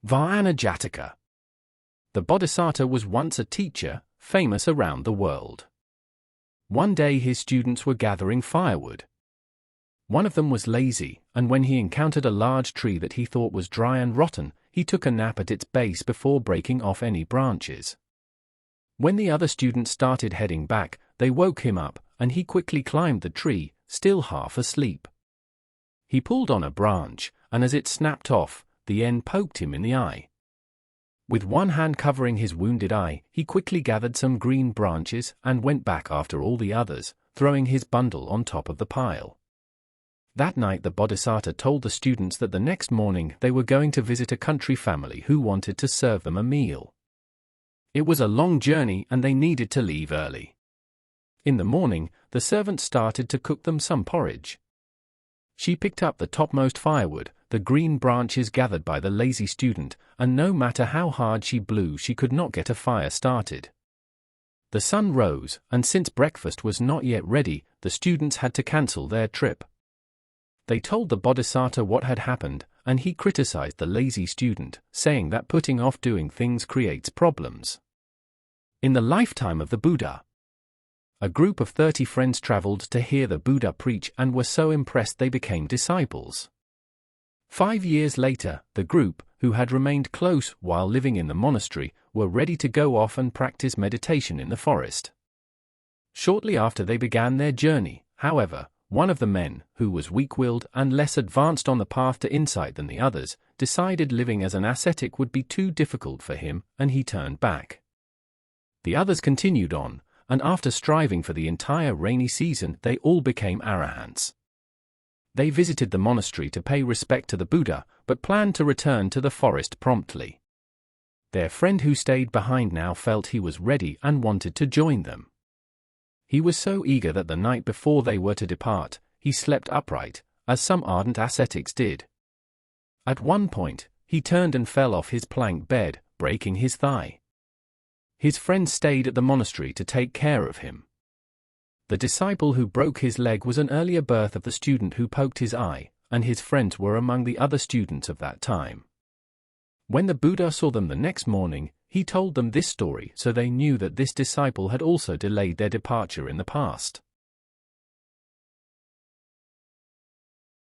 Varana Jataka. The Bodhisattva was once a teacher, famous around the world. One day his students were gathering firewood. One of them was lazy, and when he encountered a large tree that he thought was dry and rotten, he took a nap at its base before breaking off any branches. When the other students started heading back, they woke him up, and he quickly climbed the tree, still half asleep. He pulled on a branch, and as it snapped off, the end poked him in the eye. With one hand covering his wounded eye, he quickly gathered some green branches and went back after all the others, throwing his bundle on top of the pile. That night the Bodhisattva told the students that the next morning they were going to visit a country family who wanted to serve them a meal. It was a long journey and they needed to leave early. In the morning, the servant started to cook them some porridge. She picked up the topmost firewood, the green branches gathered by the lazy student, and no matter how hard she blew she could not get a fire started. The sun rose, and since breakfast was not yet ready, the students had to cancel their trip. They told the Bodhisattva what had happened, and he criticized the lazy student, saying that putting off doing things creates problems. In the lifetime of the Buddha, a group of 30 friends traveled to hear the Buddha preach and were so impressed they became disciples. 5 years later, the group, who had remained close while living in the monastery, were ready to go off and practice meditation in the forest. Shortly after they began their journey, however, one of the men, who was weak-willed and less advanced on the path to insight than the others, decided living as an ascetic would be too difficult for him, and he turned back. The others continued on, and after striving for the entire rainy season they all became arahants. They visited the monastery to pay respect to the Buddha, but planned to return to the forest promptly. Their friend who stayed behind now felt he was ready and wanted to join them. He was so eager that the night before they were to depart, he slept upright, as some ardent ascetics did. At one point, he turned and fell off his plank bed, breaking his thigh. His friends stayed at the monastery to take care of him. The disciple who broke his leg was an earlier birth of the student who poked his eye, and his friends were among the other students of that time. When the Buddha saw them the next morning, he told them this story so they knew that this disciple had also delayed their departure in the past.